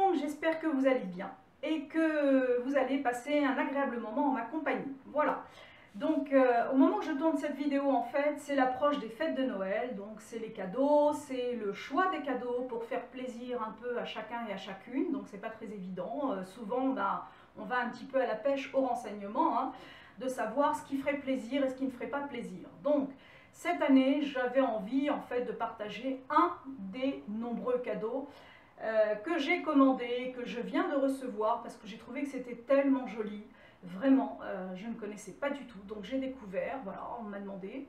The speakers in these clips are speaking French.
monde, j'espère que vous allez bien et que vous allez passer un agréable moment en ma compagnie. Voilà. Donc au moment où je tourne cette vidéo, en fait, c'est l'approche des fêtes de Noël, donc c'est les cadeaux, c'est le choix des cadeaux pour faire plaisir un peu à chacun et à chacune, donc c'est pas très évident. Souvent, on va un petit peu à la pêche au renseignement, hein, de savoir ce qui ferait plaisir et ce qui ne ferait pas plaisir. Donc cette année, j'avais envie en fait de partager un des nombreux cadeaux que j'ai commandé, que je viens de recevoir parce que j'ai trouvé que c'était tellement joli. Vraiment, je ne connaissais pas du tout, donc j'ai découvert, voilà, on m'a demandé.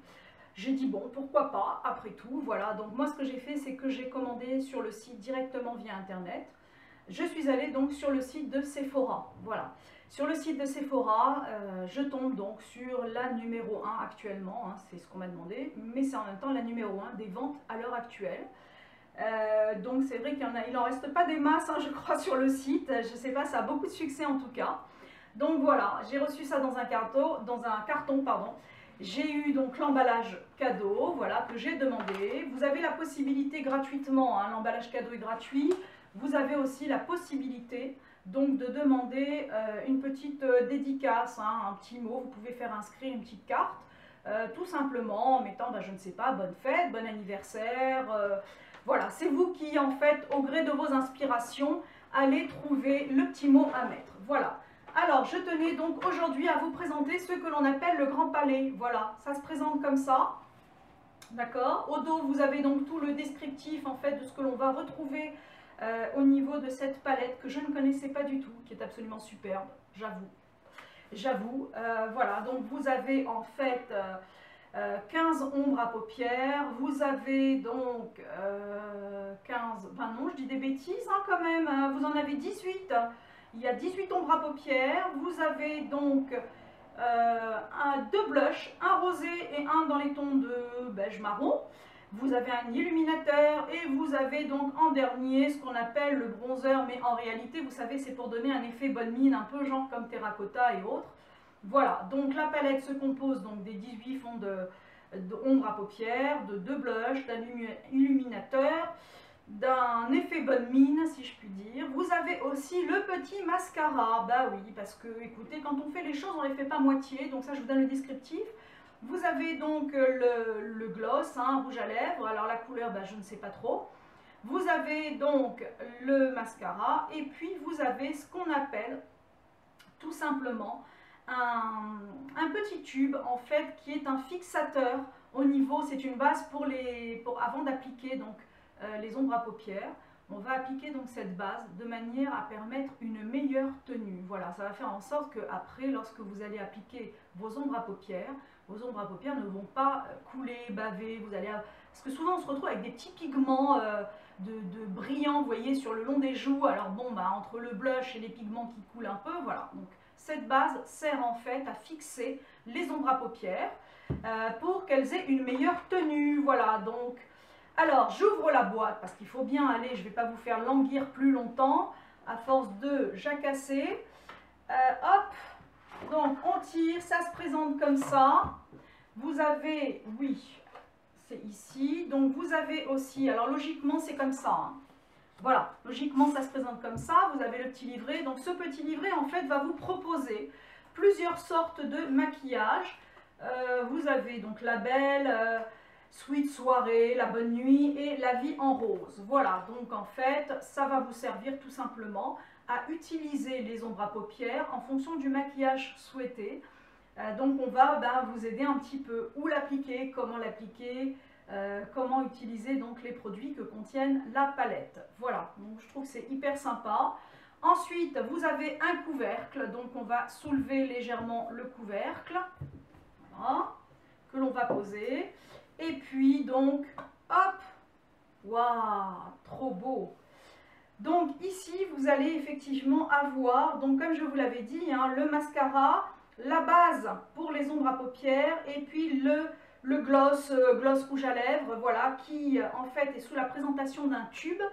J'ai dit bon, pourquoi pas, après tout, voilà. Donc moi, ce que j'ai fait, c'est que j'ai commandé sur le site directement via Internet. Je suis allée donc sur le site de Sephora, voilà. Sur le site de Sephora, je tombe donc sur la numéro 1 actuellement, hein, c'est ce qu'on m'a demandé, mais c'est en même temps la numéro 1 des ventes à l'heure actuelle. Donc c'est vrai qu'il n'en reste pas des masses, hein, je crois, sur le site. Je ne sais pas, ça a beaucoup de succès en tout cas. Donc voilà, j'ai reçu ça dans un carton, pardon. J'ai eu donc l'emballage cadeau, voilà, que j'ai demandé. Vous avez la possibilité gratuitement, hein, l'emballage cadeau est gratuit. Vous avez aussi la possibilité donc de demander une petite dédicace, hein, un petit mot. Vous pouvez faire inscrire une petite carte, tout simplement en mettant, je ne sais pas, bonne fête, bon anniversaire. Voilà, c'est vous qui, en fait, au gré de vos inspirations, allez trouver le petit mot à mettre. Voilà. Alors, je tenais donc aujourd'hui à vous présenter ce que l'on appelle le Grand Palais. Voilà, ça se présente comme ça. D'accord. Au dos, vous avez donc tout le descriptif, en fait, de ce que l'on va retrouver au niveau de cette palette que je ne connaissais pas du tout, qui est absolument superbe, j'avoue. J'avoue. Voilà, donc vous avez, en fait... 15 ombres à paupières, vous avez donc 15, ben non je dis des bêtises hein, quand même, hein, vous en avez 18, il y a 18 ombres à paupières, vous avez donc deux blushs, un rosé et un dans les tons de beige marron, vous avez un illuminateur et vous avez donc en dernier ce qu'on appelle le bronzer, mais en réalité vous savez c'est pour donner un effet bonne mine, un peu genre comme terracotta et autres. Voilà, donc la palette se compose donc des 18 fonds d'ombre à paupières, de 2 blushs, d'un illuminateur, d'un effet bonne mine si je puis dire. Vous avez aussi le petit mascara, bah oui, parce que écoutez, quand on fait les choses, on ne les fait pas moitié, donc ça je vous donne le descriptif. Vous avez donc le gloss, hein, rouge à lèvres, alors la couleur, je ne sais pas trop. Vous avez donc le mascara, et puis vous avez ce qu'on appelle tout simplement un petit tube en fait qui est un fixateur au niveau, c'est une base avant d'appliquer donc les ombres à paupières. On va appliquer donc cette base de manière à permettre une meilleure tenue. Voilà, ça va faire en sorte que après, lorsque vous allez appliquer vos ombres à paupières ne vont pas couler, baver. Parce que souvent on se retrouve avec des petits pigments de brillants, vous voyez, sur le long des joues. Alors bon, entre le blush et les pigments qui coulent un peu, voilà. Donc cette base sert en fait à fixer les ombres à paupières pour qu'elles aient une meilleure tenue. Voilà, donc... Alors, j'ouvre la boîte parce qu'il faut bien aller, je ne vais pas vous faire languir plus longtemps, à force de jacasser. Hop, donc on tire, ça se présente comme ça. Vous avez, oui, c'est ici. Donc vous avez aussi, alors logiquement c'est comme ça, hein. Voilà, logiquement ça se présente comme ça. Vous avez le petit livret. Donc ce petit livret en fait va vous proposer plusieurs sortes de maquillage. Vous avez donc la belle... Sweet soirée, la bonne nuit et la vie en rose. Voilà, donc en fait, ça va vous servir tout simplement à utiliser les ombres à paupières en fonction du maquillage souhaité. Donc on va vous aider un petit peu où l'appliquer, comment utiliser donc les produits que contiennent la palette. Voilà, donc je trouve que c'est hyper sympa. Ensuite, vous avez un couvercle, donc on va soulever légèrement le couvercle. Voilà, que l'on va poser. Et puis donc, hop, waouh, trop beau. Donc ici, vous allez effectivement avoir, donc comme je vous l'avais dit, hein, le mascara, la base pour les ombres à paupières et puis le gloss rouge à lèvres, voilà, qui en fait est sous la présentation d'un tube.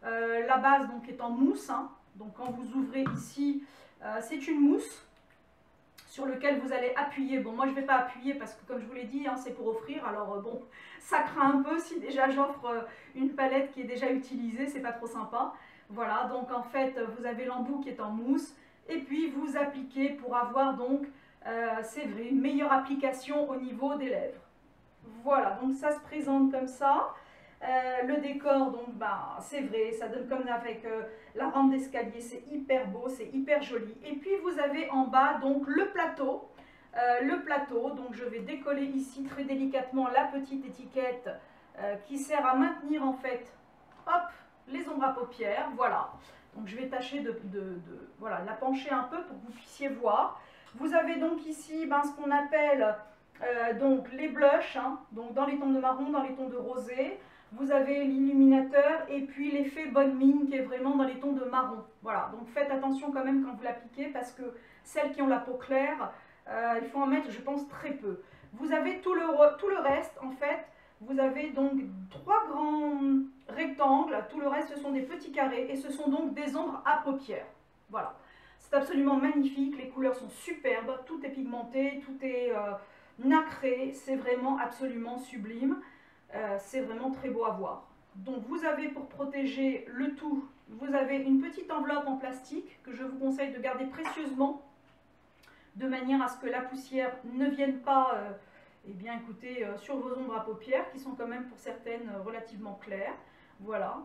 La base donc est en mousse, hein, donc quand vous ouvrez ici, c'est une mousse sur lequel vous allez appuyer. Bon, moi je ne vais pas appuyer parce que comme je vous l'ai dit, hein, c'est pour offrir. Alors bon, ça craint un peu si déjà j'offre une palette qui est déjà utilisée, c'est pas trop sympa. Voilà, donc en fait, vous avez l'embout qui est en mousse. Et puis, vous appliquez pour avoir donc, c'est vrai, une meilleure application au niveau des lèvres. Voilà, donc ça se présente comme ça. Le décor, donc, bah, c'est vrai, ça donne comme avec la rampe d'escalier, c'est hyper beau, c'est hyper joli. Et puis, vous avez en bas, donc, le plateau. Donc je vais décoller ici très délicatement la petite étiquette qui sert à maintenir en fait, hop, les ombres à paupières, voilà. Donc je vais tâcher voilà, la pencher un peu pour que vous puissiez voir. Vous avez donc ici ben, ce qu'on appelle donc les blushs, hein, donc dans les tons de marron, dans les tons de rosé. Vous avez l'illuminateur et puis l'effet bonne mine qui est vraiment dans les tons de marron. Voilà, donc faites attention quand même quand vous l'appliquez parce que celles qui ont la peau claire, il faut en mettre, je pense, très peu. Vous avez tout le reste, en fait, vous avez donc 3 grands rectangles, tout le reste ce sont des petits carrés et ce sont donc des ombres à paupières. Voilà, c'est absolument magnifique, les couleurs sont superbes, tout est pigmenté, tout est nacré, c'est vraiment absolument sublime, c'est vraiment très beau à voir. Donc vous avez pour protéger le tout, vous avez une petite enveloppe en plastique que je vous conseille de garder précieusement de manière à ce que la poussière ne vienne pas eh bien, écoutez, sur vos ombres à paupières qui sont quand même pour certaines relativement claires. Voilà.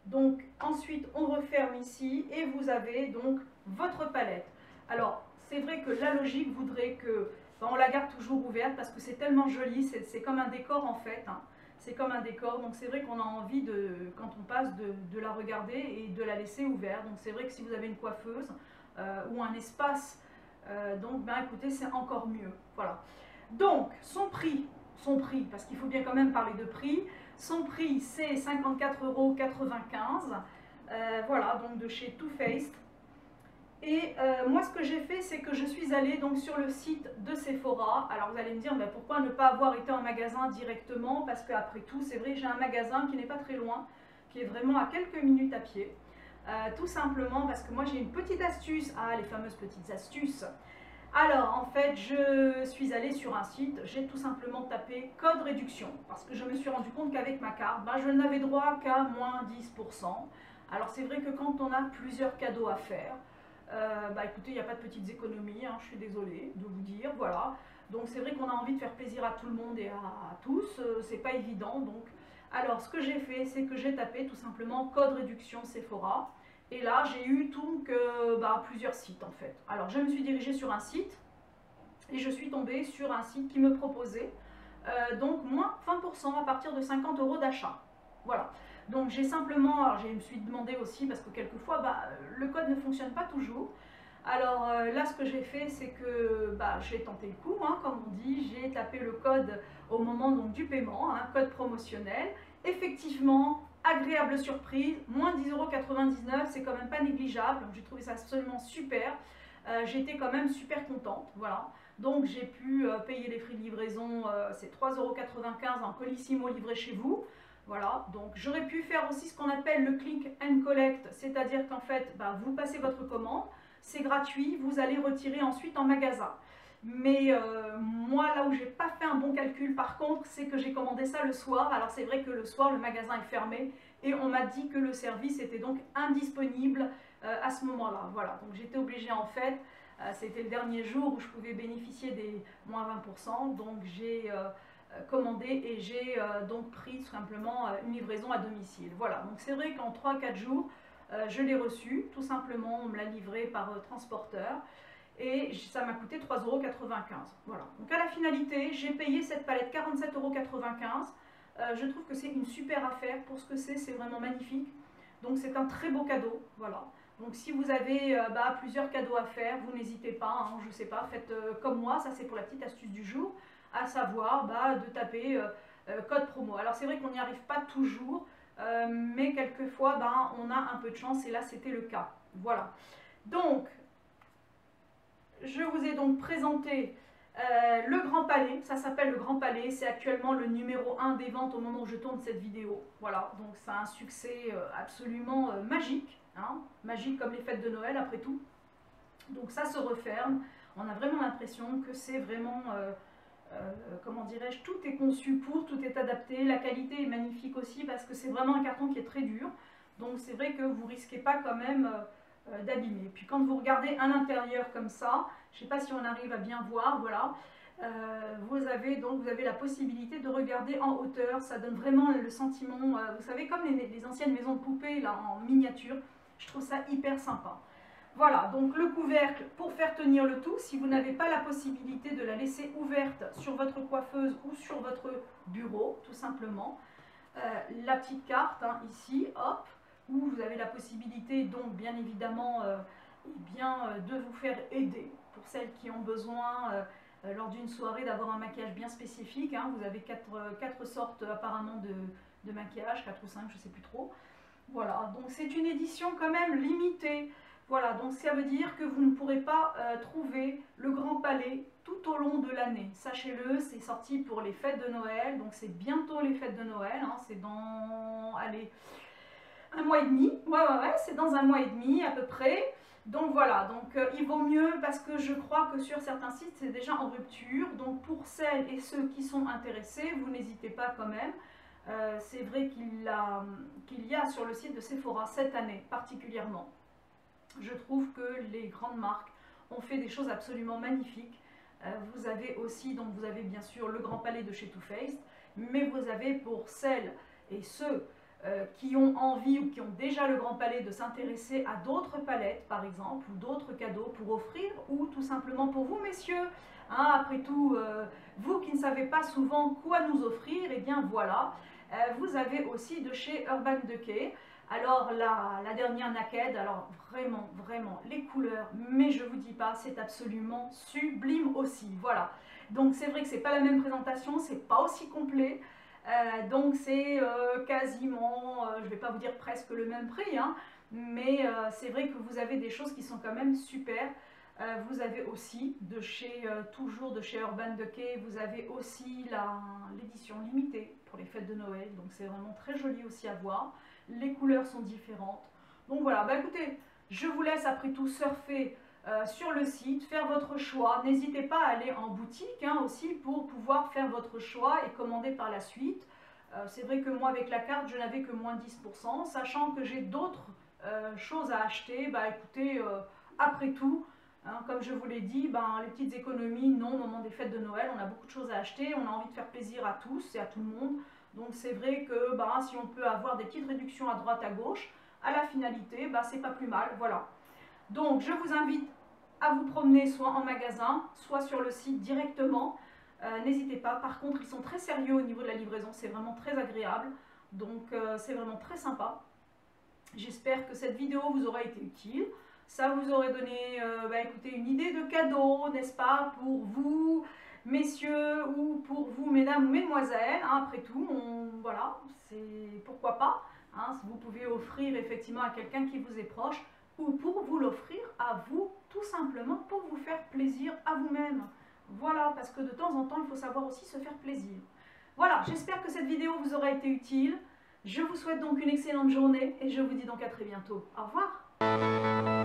Donc ensuite on referme ici et vous avez donc votre palette. Alors c'est vrai que la logique voudrait que ben, on la garde toujours ouverte parce que c'est tellement joli, c'est comme un décor en fait. Hein. C'est comme un décor, donc c'est vrai qu'on a envie de, quand on passe, de la regarder et de la laisser ouverte. Donc c'est vrai que si vous avez une coiffeuse ou un espace, donc ben écoutez, c'est encore mieux. Voilà. Donc son prix, parce qu'il faut bien quand même parler de prix, son prix c'est 54,95 €. Voilà, donc de chez Too Faced. Et moi ce que j'ai fait, c'est que je suis allée donc sur le site de Sephora. Alors vous allez me dire, mais pourquoi ne pas avoir été en magasin directement? Parce qu'après tout, c'est vrai, j'ai un magasin qui n'est pas très loin, qui est vraiment à quelques minutes à pied. Tout simplement parce que moi j'ai une petite astuce, les fameuses petites astuces. Alors en fait je suis allée sur un site, j'ai tout simplement tapé code réduction parce que je me suis rendu compte qu'avec ma carte, je n'avais droit qu'à moins 10%. Alors c'est vrai que quand on a plusieurs cadeaux à faire, écoutez, il n'y a pas de petites économies, hein, je suis désolée de vous dire, voilà. Donc c'est vrai qu'on a envie de faire plaisir à tout le monde et à tous, c'est pas évident. Donc, alors ce que j'ai fait, c'est que j'ai tapé tout simplement code réduction Sephora. Et là, j'ai eu donc plusieurs sites en fait. Alors, je me suis dirigée sur un site et je suis tombée sur un site qui me proposait donc moins 20% à partir de 50 € d'achat. Voilà. Donc, j'ai simplement, alors je me suis demandé aussi parce que quelquefois, le code ne fonctionne pas toujours. Alors là, ce que j'ai fait, c'est que j'ai tenté le coup, hein, comme on dit, j'ai tapé le code au moment donc, du paiement, un code promotionnel. Effectivement, agréable surprise, moins 10,99 €, c'est quand même pas négligeable, donc j'ai trouvé ça absolument super. J'étais quand même super contente, voilà. Donc j'ai pu payer les frais de livraison, c'est 3,95 € en colissimo livré chez vous. Voilà, donc j'aurais pu faire aussi ce qu'on appelle le click and collect, c'est-à-dire qu'en fait, vous passez votre commande, c'est gratuit, vous allez retirer ensuite en magasin. Mais moi, là où j'ai pas fait un bon calcul, par contre, c'est que j'ai commandé ça le soir. Alors c'est vrai que le soir, le magasin est fermé et on m'a dit que le service était donc indisponible à ce moment-là. Voilà, donc j'étais obligée en fait, c'était le dernier jour où je pouvais bénéficier des moins 20%. Donc j'ai commandé et j'ai donc pris tout simplement une livraison à domicile. Voilà, donc c'est vrai qu'en 3-4 jours, je l'ai reçu, tout simplement, on me l'a livré par transporteur. Et ça m'a coûté 3,95 €. Voilà. Donc à la finalité, j'ai payé cette palette 47,95 €. Je trouve que c'est une super affaire pour ce que c'est vraiment magnifique. Donc c'est un très beau cadeau. Voilà. Donc si vous avez plusieurs cadeaux à faire, vous n'hésitez pas, hein, je ne sais pas, faites comme moi, ça c'est pour la petite astuce du jour, à savoir de taper code promo. Alors c'est vrai qu'on n'y arrive pas toujours, mais quelquefois on a un peu de chance et là c'était le cas. Voilà. Donc je vous ai donc présenté le Grand Palais, ça s'appelle le Grand Palais, c'est actuellement le numéro 1 des ventes au moment où je tourne cette vidéo. Voilà, donc ça a un succès absolument magique, hein, magique comme les fêtes de Noël après tout. Donc ça se referme, on a vraiment l'impression que c'est vraiment, comment dirais-je, tout est conçu pour, tout est adapté, la qualité est magnifique aussi parce que c'est vraiment un carton qui est très dur. Donc c'est vrai que vous risquez pas quand même d'abîmer. Puis quand vous regardez à l'intérieur comme ça, je ne sais pas si on arrive à bien voir, voilà, vous avez la possibilité de regarder en hauteur, ça donne vraiment le sentiment, vous savez, comme les anciennes maisons de poupées là en miniature, je trouve ça hyper sympa. Voilà, donc le couvercle pour faire tenir le tout, si vous n'avez pas la possibilité de la laisser ouverte sur votre coiffeuse ou sur votre bureau, tout simplement, la petite carte hein, ici, hop, où vous avez la possibilité donc bien évidemment de vous faire aider pour celles qui ont besoin lors d'une soirée d'avoir un maquillage bien spécifique. Hein. Vous avez quatre sortes apparemment de maquillage, 4 ou 5, je ne sais plus trop. Voilà, donc c'est une édition quand même limitée. Voilà, donc ça veut dire que vous ne pourrez pas trouver le Grand Palais tout au long de l'année. Sachez-le, c'est sorti pour les fêtes de Noël, donc c'est bientôt les fêtes de Noël, hein, c'est dans, allez, un mois et demi. Ouais, c'est dans un mois et demi à peu près. Donc voilà, donc il vaut mieux parce que je crois que sur certains sites c'est déjà en rupture. Donc pour celles et ceux qui sont intéressés, vous n'hésitez pas quand même. C'est vrai qu'il y a sur le site de Sephora cette année particulièrement. Je trouve que les grandes marques ont fait des choses absolument magnifiques. Vous avez aussi, donc vous avez bien sûr le Grand Palais de chez Too Faced, mais vous avez pour celles et ceux qui ont envie ou qui ont déjà le Grand Palais de s'intéresser à d'autres palettes par exemple, ou d'autres cadeaux pour offrir, ou tout simplement pour vous messieurs. Hein, après tout, vous qui ne savez pas souvent quoi nous offrir, et eh bien voilà, vous avez aussi de chez Urban Decay. Alors la dernière Naked, alors vraiment les couleurs, mais je vous dis pas, c'est absolument sublime aussi, voilà. Donc c'est vrai que c'est pas la même présentation, c'est pas aussi complet, donc c'est quasiment, je vais pas vous dire presque le même prix, hein, mais c'est vrai que vous avez des choses qui sont quand même super. Vous avez aussi toujours de chez Urban Decay, vous avez aussi l'édition limitée pour les fêtes de Noël, donc c'est vraiment très joli aussi à voir. Les couleurs sont différentes. Donc voilà, bah écoutez, je vous laisse après tout surfer sur le site, faire votre choix. N'hésitez pas à aller en boutique hein, aussi pour pouvoir faire votre choix et commander par la suite. C'est vrai que moi avec la carte, je n'avais que moins 10%, sachant que j'ai d'autres choses à acheter. Bah écoutez, après tout, hein, comme je vous l'ai dit, ben, les petites économies, non, au moment des fêtes de Noël, on a beaucoup de choses à acheter, on a envie de faire plaisir à tous et à tout le monde. Donc c'est vrai que bah, si on peut avoir des petites réductions à droite à gauche, à la finalité, bah, c'est pas plus mal, voilà. Donc je vous invite à vous promener soit en magasin, soit sur le site directement. N'hésitez pas, par contre ils sont très sérieux au niveau de la livraison, c'est vraiment très agréable, donc c'est vraiment très sympa. J'espère que cette vidéo vous aura été utile. Ça vous aurait donné bah, écoutez, une idée de cadeau, n'est-ce pas, pour vous, messieurs, ou pour vous, mesdames ou mesdemoiselles. Hein, après tout, voilà, c'est pourquoi pas. Hein, vous pouvez offrir effectivement à quelqu'un qui vous est proche, ou pour vous l'offrir à vous, tout simplement pour vous faire plaisir à vous-même. Voilà, parce que de temps en temps, il faut savoir aussi se faire plaisir. Voilà, j'espère que cette vidéo vous aura été utile. Je vous souhaite donc une excellente journée et je vous dis donc à très bientôt. Au revoir.